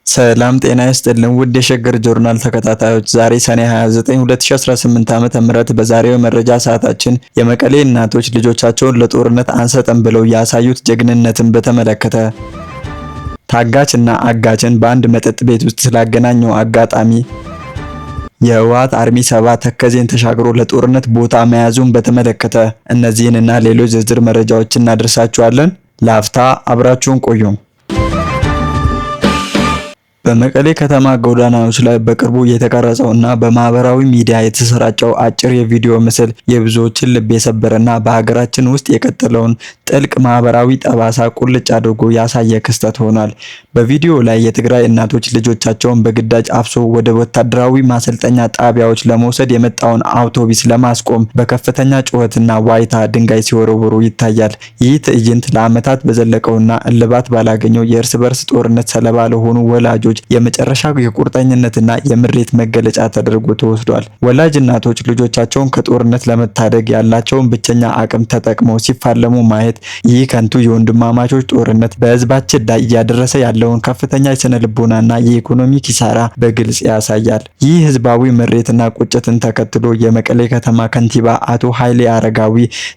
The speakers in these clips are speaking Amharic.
ሰላም ጤና ይስጥልን ውድ የሸገር ጆርናል ተከታታዮች፣ ዛሬ ሰኔ 29 2018 ዓ.ም በዛሬው መረጃ ሰዓታችን የመቀሌ እናቶች ልጆቻቸውን ለጦርነት አንሰጥም ብለው ያሳዩት ጀግንነትን በተመለከተ፣ ታጋችና አጋችን በአንድ መጠጥ ቤት ውስጥ ስላገናኘው አጋጣሚ፣ የህወሓት አርሚ 7 ተከዜን ተሻግሮ ለጦርነት ቦታ መያዙን በተመለከተ እነዚህንና ሌሎች ዝርዝር መረጃዎችን እናደርሳችኋለን። ለአፍታ አብራችሁን ቆዩ። በመቀሌ ከተማ ጎዳናዎች ላይ በቅርቡ የተቀረጸው እና በማህበራዊ ሚዲያ የተሰራጨው አጭር የቪዲዮ ምስል የብዙዎችን ልብ የሰበረና በሀገራችን ውስጥ የቀጠለውን ጥልቅ ማህበራዊ ጠባሳ ቁልጭ አድርጎ ያሳየ ክስተት ሆኗል። በቪዲዮ ላይ የትግራይ እናቶች ልጆቻቸውን በግዳጅ አፍሶ ወደ ወታደራዊ ማሰልጠኛ ጣቢያዎች ለመውሰድ የመጣውን አውቶቡስ ለማስቆም በከፍተኛ ጩኸትና ዋይታ ድንጋይ ሲወረውሩ ይታያል። ይህ ትዕይንት ለዓመታት በዘለቀውና እልባት ባላገኘው የእርስ በርስ ጦርነት ሰለባ ለሆኑ ወላጆች የመጨረሻ የቁርጠኝነትና የምሬት መገለጫ ተደርጎ ተወስዷል። ወላጅ እናቶች ልጆቻቸውን ከጦርነት ለመታደግ ያላቸውን ብቸኛ አቅም ተጠቅመው ሲፋለሙ ማየት ይህ ከንቱ የወንድማማቾች ጦርነት በህዝባችን ላይ እያደረሰ ያለውን ከፍተኛ የስነ ልቦናና የኢኮኖሚ ኪሳራ በግልጽ ያሳያል። ይህ ህዝባዊ ምሬትና ቁጭትን ተከትሎ የመቀሌ ከተማ ከንቲባ አቶ ኃይሌ አረጋዊ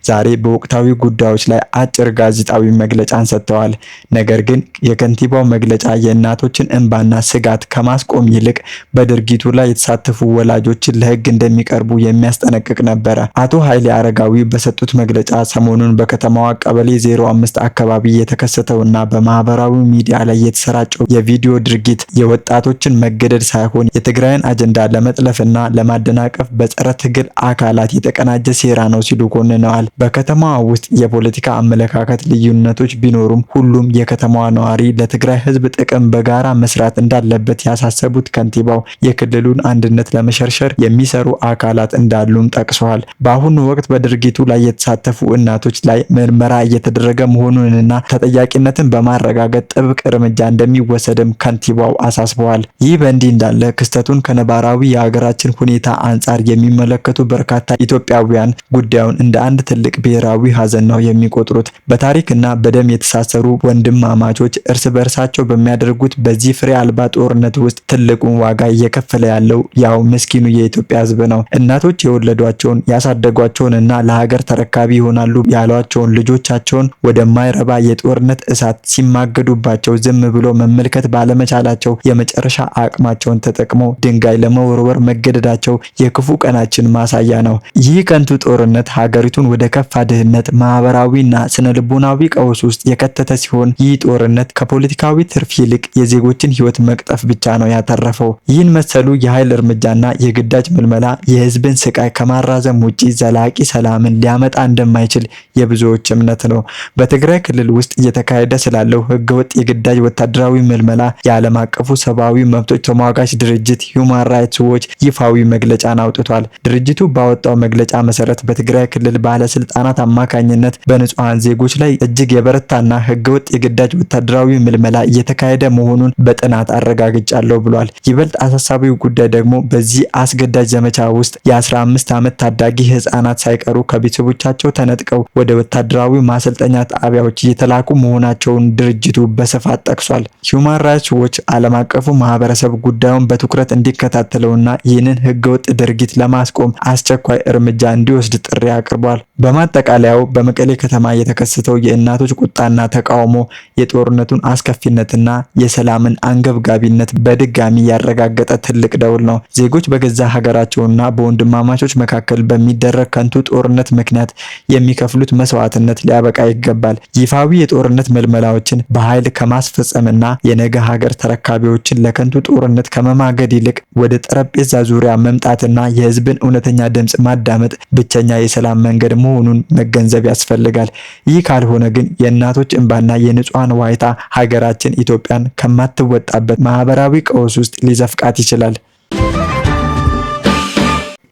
ዛሬ በወቅታዊ ጉዳዮች ላይ አጭር ጋዜጣዊ መግለጫን ሰጥተዋል። ነገር ግን የከንቲባው መግለጫ የእናቶችን እንባና ስጋት ከማስቆም ይልቅ በድርጊቱ ላይ የተሳተፉ ወላጆችን ለህግ እንደሚቀርቡ የሚያስጠነቅቅ ነበረ። አቶ ኃይሌ አረጋዊ በሰጡት መግለጫ ሰሞኑን በከተማዋ ቀበሌ 05 አካባቢ የተከሰተውና በማህበራዊ ሚዲያ ላይ የተሰራጨው የቪዲዮ ድርጊት የወጣቶችን መገደል ሳይሆን የትግራይን አጀንዳ ለመጥለፍና ለማደናቀፍ በጸረ ትግል አካላት የተቀናጀ ሴራ ነው ሲሉ ኮንነዋል። በከተማዋ ውስጥ የፖለቲካ አመለካከት ልዩነቶች ቢኖሩም ሁሉም የከተማዋ ነዋሪ ለትግራይ ህዝብ ጥቅም በጋራ መስራት እንዳለበት ያሳሰቡት ከንቲባው የክልሉን አንድነት ለመሸርሸር የሚሰሩ አካላት እንዳሉም ጠቅሰዋል። በአሁኑ ወቅት በድርጊቱ ላይ የተሳተፉ እናቶች ላይ ምርመራ እየተደረገ መሆኑንና ተጠያቂነትን በማረጋገጥ ጥብቅ እርምጃ እንደሚወሰድም ከንቲባው አሳስበዋል። ይህ በእንዲህ እንዳለ ክስተቱን ከነባራዊ የሀገራችን ሁኔታ አንጻር የሚመለከቱ በርካታ ኢትዮጵያውያን ጉዳዩን እንደ አንድ ትልቅ ብሔራዊ ሀዘን ነው የሚቆጥሩት። በታሪክና በደም የተሳሰሩ ወንድማማቾች እርስ በርሳቸው በሚያደርጉት በዚህ ፍሬ አልባ ጦርነት ውስጥ ትልቁን ዋጋ እየከፈለ ያለው ያው ምስኪኑ የኢትዮጵያ ህዝብ ነው። እናቶች የወለዷቸውን ያሳደጓቸውንና ለሀገር ተረካቢ ይሆናሉ ያሏቸውን ልጆቻቸውን ወደማይረባ የጦርነት እሳት ሲማገዱባቸው ዝም ብሎ መመልከት ባለመቻላቸው የመጨረሻ አቅማቸውን ተጠቅመው ድንጋይ ለመወርወር መገደዳቸው የክፉ ቀናችን ማሳያ ነው። ይህ ከንቱ ጦርነት ሀገሪቱን ወደ ከፋ ድህነት፣ ማህበራዊና ስነልቦናዊ ቀውስ ውስጥ የከተተ ሲሆን ይህ ጦርነት ከፖለቲካዊ ትርፍ ይልቅ የዜጎችን ህይወት መቅጠፍ ብቻ ነው ያተረፈው። ይህን መሰሉ የኃይል እርምጃና የግዳጅ ምልመላ የህዝብን ስቃይ ከማራዘም ውጪ ዘላቂ ሰላምን ሊያመጣ እንደማይችል የብዙዎች እምነት ነው። በትግራይ ክልል ውስጥ እየተካሄደ ስላለው ህገወጥ የግዳጅ ወታደራዊ ምልመላ የዓለም አቀፉ ሰብአዊ መብቶች ተሟጋች ድርጅት ሁማን ራይትስ ዎች ይፋዊ መግለጫን አውጥቷል። ድርጅቱ ባወጣው መግለጫ መሰረት በትግራይ ክልል ባለስልጣናት አማካኝነት በንጹሃን ዜጎች ላይ እጅግ የበረታና ህገወጥ የግዳጅ ወታደራዊ ምልመላ እየተካሄደ መሆኑን በጥናት አረጋግጫለሁ ብሏል። ይበልጥ አሳሳቢው ጉዳይ ደግሞ በዚህ አስገዳጅ ዘመቻ ውስጥ የ15 ዓመት ታዳጊ ህፃናት ሳይቀሩ ከቤተሰቦቻቸው ተነጥቀው ወደ ወታደራዊ ማሰልጠኛ ጣቢያዎች እየተላኩ መሆናቸውን ድርጅቱ በስፋት ጠቅሷል። ሁማን ራይትስ ዎች ዓለም አቀፉ ማህበረሰብ ጉዳዩን በትኩረት እንዲከታተለውና ይህንን ህገወጥ ድርጊት ለማስቆም አስቸኳይ እርምጃ እንዲወስድ ጥሪ አቅርቧል። በማጠቃለያው በመቀሌ ከተማ የተከሰተው የእናቶች ቁጣና ተቃውሞ የጦርነቱን አስከፊነትና የሰላምን አንገብጋቢነት በድጋሚ ያረጋገጠ ትልቅ ደውል ነው። ዜጎች በገዛ ሀገራቸውና በወንድማማቾች መካከል በሚደረግ ከንቱ ጦርነት ምክንያት የሚከፍሉት መስዋዕትነት ሊያበቃ ይገባል። ይፋዊ የጦርነት መልመላዎችን በኃይል ከማስፈጸምና የነገ ሀገር ተረካቢዎችን ለከንቱ ጦርነት ከመማገድ ይልቅ ወደ ጠረጴዛ ዙሪያ መምጣትና የህዝብን እውነተኛ ድምጽ ማዳመጥ ብቸኛ የሰላም መንገድ መሆኑን መገንዘብ ያስፈልጋል። ይህ ካልሆነ ግን የእናቶች እንባና የንጹሃን ዋይታ ሀገራችን ኢትዮጵያን ከማትወጣበት ማህበራዊ ቀውስ ውስጥ ሊዘፍቃት ይችላል።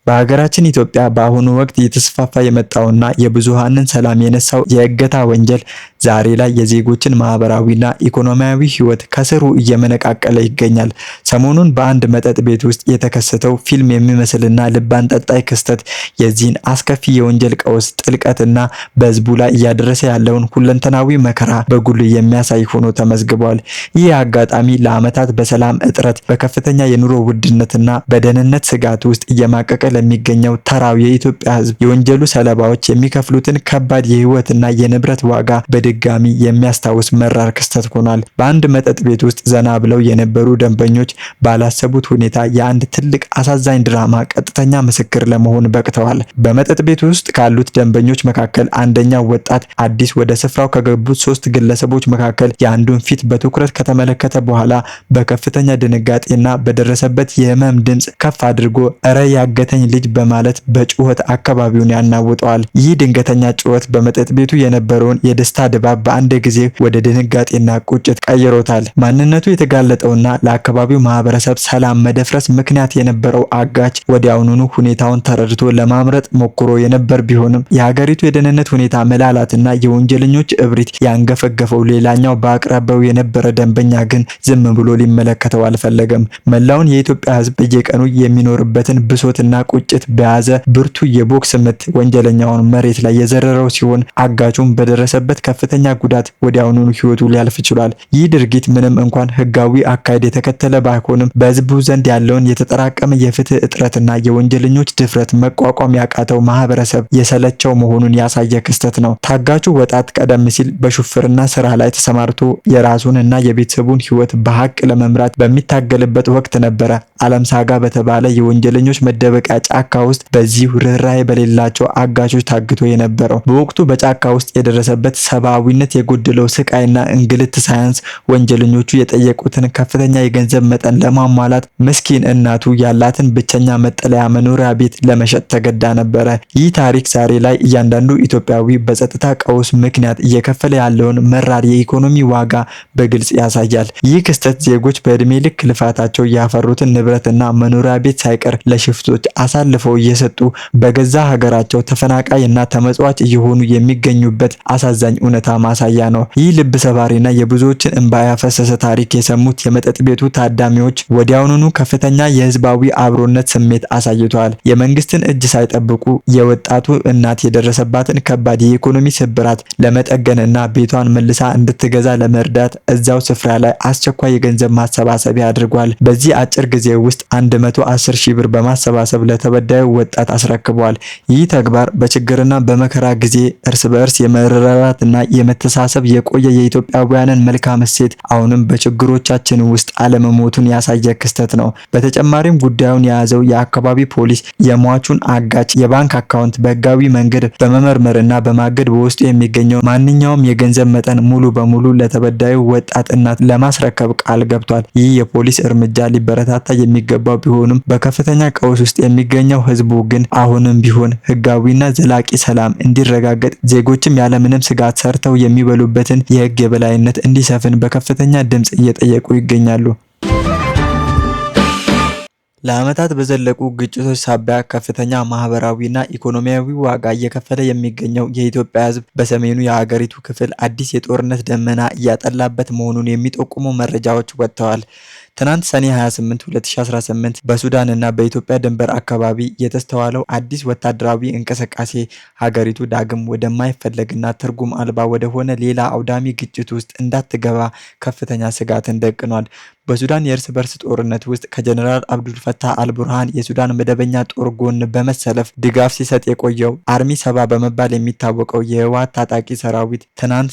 በሀገራችን ኢትዮጵያ በአሁኑ ወቅት እየተስፋፋ የመጣውና የብዙሃንን ሰላም የነሳው የእገታ ወንጀል ዛሬ ላይ የዜጎችን ማህበራዊና ኢኮኖሚያዊ ህይወት ከስሩ እየመነቃቀለ ይገኛል። ሰሞኑን በአንድ መጠጥ ቤት ውስጥ የተከሰተው ፊልም የሚመስልና ልብ አንጠልጣይ ክስተት የዚህን አስከፊ የወንጀል ቀውስ ጥልቀትና በህዝቡ ላይ እያደረሰ ያለውን ሁለንተናዊ መከራ በጉልህ የሚያሳይ ሆኖ ተመዝግቧል። ይህ አጋጣሚ ለዓመታት በሰላም እጥረት፣ በከፍተኛ የኑሮ ውድነትና በደህንነት ስጋት ውስጥ እየማቀቀ ለሚገኘው ተራው የኢትዮጵያ ህዝብ የወንጀሉ ሰለባዎች የሚከፍሉትን ከባድ የህይወትና የንብረት ዋጋ በድጋሚ የሚያስታውስ መራር ክስተት ሆኗል። በአንድ መጠጥ ቤት ውስጥ ዘና ብለው የነበሩ ደንበኞች ባላሰቡት ሁኔታ የአንድ ትልቅ አሳዛኝ ድራማ ቀጥተኛ ምስክር ለመሆን በቅተዋል። በመጠጥ ቤት ውስጥ ካሉት ደንበኞች መካከል አንደኛው ወጣት አዲስ ወደ ስፍራው ከገቡት 3 ግለሰቦች መካከል የአንዱን ፊት በትኩረት ከተመለከተ በኋላ በከፍተኛ ድንጋጤና በደረሰበት የህመም ድምፅ ከፍ አድርጎ እረ ያገተኝ ልጅ በማለት በጩኸት አካባቢውን ያናውጠዋል። ይህ ድንገተኛ ጩኸት በመጠጥ ቤቱ የነበረውን የደስታ ድባብ በአንድ ጊዜ ወደ ድንጋጤና ቁጭት ቀይሮታል። ማንነቱ የተጋለጠውና ለአካባቢው ማህበረሰብ ሰላም መደፍረስ ምክንያት የነበረው አጋች ወዲያውኑ ሁኔታውን ተረድቶ ለማምረጥ ሞክሮ የነበር ቢሆንም የሀገሪቱ የደህንነት ሁኔታ መላላትና የወንጀለኞች እብሪት ያንገፈገፈው ሌላኛው በአቅራቢያው የነበረ ደንበኛ ግን ዝም ብሎ ሊመለከተው አልፈለገም። መላውን የኢትዮጵያ ህዝብ በየቀኑ የሚኖርበትን ብሶትና ቁጭት በያዘ ብርቱ የቦክስ ምት ወንጀለኛውን መሬት ላይ የዘረረው ሲሆን አጋቹም በደረሰበት ከፍተኛ ጉዳት ወዲያውኑ ህይወቱ ሊያልፍ ችሏል። ይህ ድርጊት ምንም እንኳን ህጋዊ አካሄድ የተከተለ ባይሆንም በህዝቡ ዘንድ ያለውን የተጠራቀመ የፍትህ እጥረትና የወንጀለኞች ድፍረት መቋቋም ያቃተው ማህበረሰብ የሰለቸው መሆኑን ያሳየ ክስተት ነው። ታጋቹ ወጣት ቀደም ሲል በሹፍርና ስራ ላይ ተሰማርቶ የራሱንና የቤተሰቡን ህይወት በሀቅ ለመምራት በሚታገልበት ወቅት ነበረ ዓለም ሳጋ በተባለ የወንጀለኞች መደበቂያ ጫካ ውስጥ በዚህ ርህራሄ በሌላቸው አጋቾች ታግቶ የነበረው። በወቅቱ በጫካ ውስጥ የደረሰበት ሰብአዊነት የጎደለው ስቃይና እንግልት ሳያንስ ወንጀለኞቹ የጠየቁትን ከፍተኛ የገንዘብ መጠን ለማሟላት ምስኪን እናቱ ያላትን ብቸኛ መጠለያ መኖሪያ ቤት ለመሸጥ ተገዳ ነበረ። ይህ ታሪክ ዛሬ ላይ እያንዳንዱ ኢትዮጵያዊ በጸጥታ ቀውስ ምክንያት እየከፈለ ያለውን መራር የኢኮኖሚ ዋጋ በግልጽ ያሳያል። ይህ ክስተት ዜጎች በእድሜ ልክ ልፋታቸው ያፈሩትን ንብረትና መኖሪያ ቤት ሳይቀር ለሽፍቶች አሳልፈው እየሰጡ በገዛ ሀገራቸው ተፈናቃይና ተመጽዋች እየሆኑ የሚገኙበት አሳዛኝ እውነታ ማሳያ ነው። ይህ ልብ ሰባሪና የብዙዎችን እንባ ያፈሰሰ ታሪክ የሰሙት የመጠጥ ቤቱ ታዳሚዎች ወዲያውኑ ከፍተኛ የህዝባዊ አብሮነት ስሜት አሳይተዋል። የመንግስትን እጅ ሳይጠብቁ የወጣቱ እናት የደረሰባትን ከባድ የኢኮኖሚ ስብራት ለመጠገንና ቤቷን መልሳ እንድትገዛ ለመርዳት እዛው ስፍራ ላይ አስቸኳይ የገንዘብ ማሰባሰቢያ አድርጓል። በዚህ አጭር ጊዜ ውስጥ 110 ሺህ ብር በማሰባሰብ ለተበዳዩ ወጣት አስረክቧል። ይህ ተግባር በችግርና በመከራ ጊዜ እርስ በእርስ የመረዳዳትና የመተሳሰብ የቆየ የኢትዮጵያውያንን መልካም እሴት አሁንም በችግሮቻችን ውስጥ አለመሞቱን ያሳየ ክስተት ነው። በተጨማሪም ጉዳዩን የያዘው የአካባቢ ፖሊስ የሟቹን አጋች የባንክ አካውንት በህጋዊ መንገድ በመመርመርና በማገድ በውስጡ የሚገኘው ማንኛውም የገንዘብ መጠን ሙሉ በሙሉ ለተበዳዩ ወጣት እናት ለማስረከብ ቃል ገብቷል። ይህ የፖሊስ እርምጃ ሊበረታታ የሚገባው ቢሆንም በከፍተኛ ቀውስ ውስጥ የሚገኘው ህዝቡ ግን አሁንም ቢሆን ህጋዊና ዘላቂ ሰላም እንዲረጋገጥ ዜጎችም ያለምንም ስጋት ሰርተው የሚበሉበትን የህግ የበላይነት እንዲሰፍን በከፍተኛ ድምጽ እየጠየቁ ይገኛሉ። ለዓመታት በዘለቁ ግጭቶች ሳቢያ ከፍተኛ ማህበራዊና ኢኮኖሚያዊ ዋጋ እየከፈለ የሚገኘው የኢትዮጵያ ህዝብ በሰሜኑ የሀገሪቱ ክፍል አዲስ የጦርነት ደመና እያጠላበት መሆኑን የሚጠቁሙ መረጃዎች ወጥተዋል። ትናንት ሰኔ 28 2018 በሱዳን እና በኢትዮጵያ ድንበር አካባቢ የተስተዋለው አዲስ ወታደራዊ እንቅስቃሴ ሀገሪቱ ዳግም ወደማይፈለግና ትርጉም አልባ ወደሆነ ሌላ አውዳሚ ግጭት ውስጥ እንዳትገባ ከፍተኛ ስጋትን ደቅኗል። በሱዳን የእርስ በርስ ጦርነት ውስጥ ከጀነራል አብዱል ፈታህ አልቡርሃን የሱዳን መደበኛ ጦር ጎን በመሰለፍ ድጋፍ ሲሰጥ የቆየው አርሚ 70 በመባል የሚታወቀው የህወሓት ታጣቂ ሰራዊት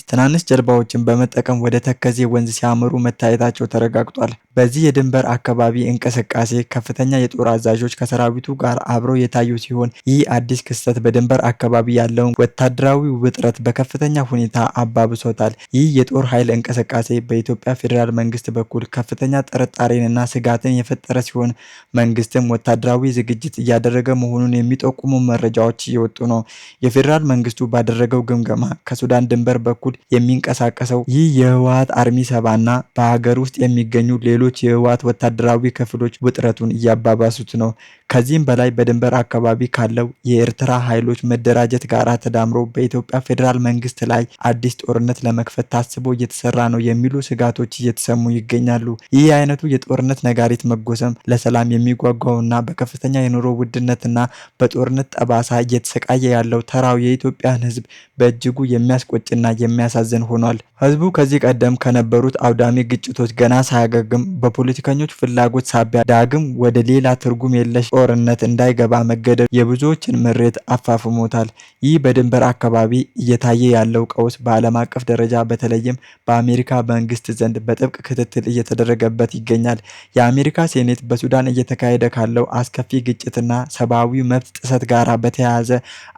ትናንሽ ጀልባዎችን በመጠቀም ወደ ተከዜ ወንዝ ሲያመሩ መታየታቸው ተረጋግጧል። በዚህ የድንበር አካባቢ እንቅስቃሴ ከፍተኛ የጦር አዛዦች ከሰራዊቱ ጋር አብረው የታዩ ሲሆን ይህ አዲስ ክስተት በድንበር አካባቢ ያለውን ወታደራዊ ውጥረት በከፍተኛ ሁኔታ አባብሶታል። ይህ የጦር ኃይል እንቅስቃሴ በኢትዮጵያ ፌዴራል መንግስት በኩል ከፍተኛ ጥርጣሬንና ስጋትን የፈጠረ ሲሆን መንግስትም ወታደራዊ ዝግጅት እያደረገ መሆኑን የሚጠቁሙ መረጃዎች እየወጡ ነው። የፌዴራል መንግስቱ ባደረገው ግምገማ ከሱዳን ድንበር በኩል የሚንቀሳቀሰው ይህ የህወሓት አርሚ 70 እና በሀገር ውስጥ የሚገኙ ሌሎች የህወሓት ወታደራዊ ክፍሎች ውጥረቱን እያባባሱት ነው። ከዚህም በላይ በድንበር አካባቢ ካለው የኤርትራ ኃይሎች መደራጀት ጋር ተዳምሮ በኢትዮጵያ ፌዴራል መንግስት ላይ አዲስ ጦርነት ለመክፈት ታስቦ እየተሰራ ነው የሚሉ ስጋቶች እየተሰሙ ይገኛሉ። ይህ አይነቱ የጦርነት ነጋሪት መጎሰም ለሰላም የሚጓጓውና በከፍተኛ የኑሮ ውድነትና በጦርነት ጠባሳ እየተሰቃየ ያለው ተራው የኢትዮጵያን ሕዝብ በእጅጉ የሚያስቆጭና የሚያሳዝን ሆኗል። ሕዝቡ ከዚህ ቀደም ከነበሩት አውዳሚ ግጭቶች ገና ሳያገግም በፖለቲከኞች ፍላጎት ሳቢያ ዳግም ወደ ሌላ ትርጉም የለሽ ጦርነት እንዳይገባ መገደዱ የብዙዎችን ምሬት አፋፍሞታል። ይህ በድንበር አካባቢ እየታየ ያለው ቀውስ በዓለም አቀፍ ደረጃ በተለይም በአሜሪካ መንግስት ዘንድ በጥብቅ ክትትል እየተደረገበት ይገኛል። የአሜሪካ ሴኔት በሱዳን እየተካሄደ ካለው አስከፊ ግጭትና ሰብአዊ መብት ጥሰት ጋር በተያያዘ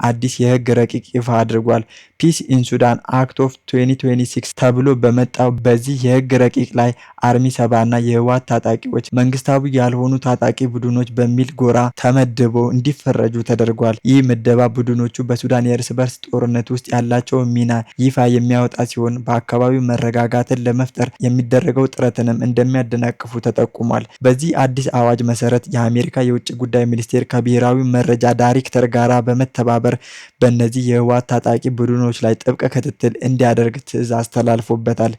አዲስ የህግ ረቂቅ ይፋ አድርጓል። ፒስ ኢን ሱዳን አክት ኦፍ 2026 ተብሎ በመጣው በዚህ የህግ ረቂቅ ላይ አርሚ 70 እና የህወሓት ታጣቂዎች መንግስታዊ ያልሆኑ ታጣቂ ቡድኖች በሚል ጎራ ተመድበው እንዲፈረጁ ተደርጓል። ይህ ምደባ ቡድኖቹ በሱዳን የእርስ በርስ ጦርነት ውስጥ ያላቸው ሚና ይፋ የሚያወጣ ሲሆን በአካባቢው መረጋጋትን ለመፍጠር የሚደረገው ጥረትንም እንደሚያደናቅፉ ተጠቁሟል። በዚህ አዲስ አዋጅ መሰረት የአሜሪካ የውጭ ጉዳይ ሚኒስቴር ከብሔራዊ መረጃ ዳይሬክተር ጋራ በመተባበር በእነዚህ የህወሓት ታጣቂ ቡድኖች ላይ ጥብቅ ክትትል እንዲያደርግ ትዕዛዝ ተላልፎበታል።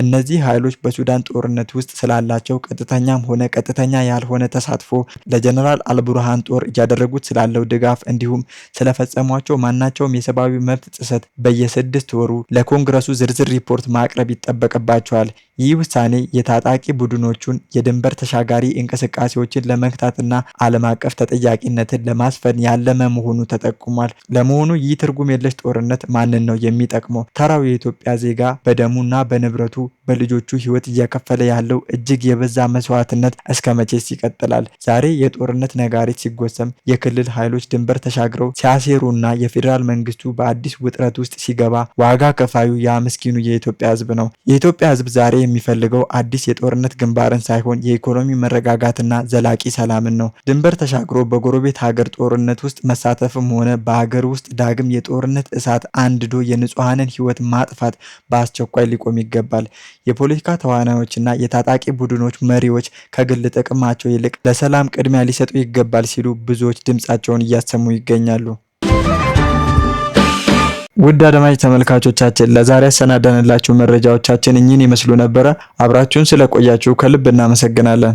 እነዚህ ኃይሎች በሱዳን ጦርነት ውስጥ ስላላቸው ቀጥተኛም ሆነ ቀጥተኛ ያልሆነ ተሳትፎ፣ ለጀነራል አልቡርሃን ጦር እያደረጉት ስላለው ድጋፍ እንዲሁም ስለፈጸሟቸው ማናቸውም የሰብአዊ መብት ጥሰት በየ6 ወሩ ለኮንግረሱ ዝርዝር ሪፖርት ማቅረብ ይጠበቅባቸዋል። ይህ ውሳኔ የታጣቂ ቡድኖቹን የድንበር ተሻጋሪ እንቅስቃሴዎችን ለመግታትና ዓለም አቀፍ ተጠያቂነትን ለማስፈን ያለመ መሆኑ ተጠቁሟል። ለመሆኑ ይህ ትርጉም የለሽ ጦርነት ማንን ነው የሚጠቅመው? ተራው የኢትዮጵያ ዜጋ በደሙና በንብረቱ በልጆቹ ህይወት እየከፈለ ያለው እጅግ የበዛ መስዋዕትነት እስከ መቼስ ይቀጥላል? ዛሬ የጦርነት ነጋሪት ሲጎሰም የክልል ኃይሎች ድንበር ተሻግረው ሲያሴሩና የፌዴራል መንግስቱ በአዲስ ውጥረት ውስጥ ሲገባ ዋጋ ከፋዩ ያ ምስኪኑ የኢትዮጵያ ህዝብ ነው። የኢትዮጵያ ህዝብ ዛሬ የሚፈልገው አዲስ የጦርነት ግንባርን ሳይሆን የኢኮኖሚ መረጋጋትና ዘላቂ ሰላምን ነው። ድንበር ተሻግሮ በጎረቤት ሀገር ጦርነት ውስጥ መሳተፍም ሆነ በሀገር ውስጥ ዳግም የጦርነት እሳት አንድዶ የንጹሐንን ህይወት ማጥፋት በአስቸኳይ ሊቆም ይገባል። የፖለቲካ ተዋናዮችና የታጣቂ ቡድኖች መሪዎች ከግል ጥቅማቸው ይልቅ ለሰላም ቅድሚያ ሊሰጡ ይገባል ሲሉ ብዙዎች ድምጻቸውን እያሰሙ ይገኛሉ። ውድ አድማጭ ተመልካቾቻችን ለዛሬ ያሰናዳንላችሁ መረጃዎቻችን እኚህን ይመስሉ ነበረ። አብራችሁን ስለቆያችሁ ከልብ እናመሰግናለን።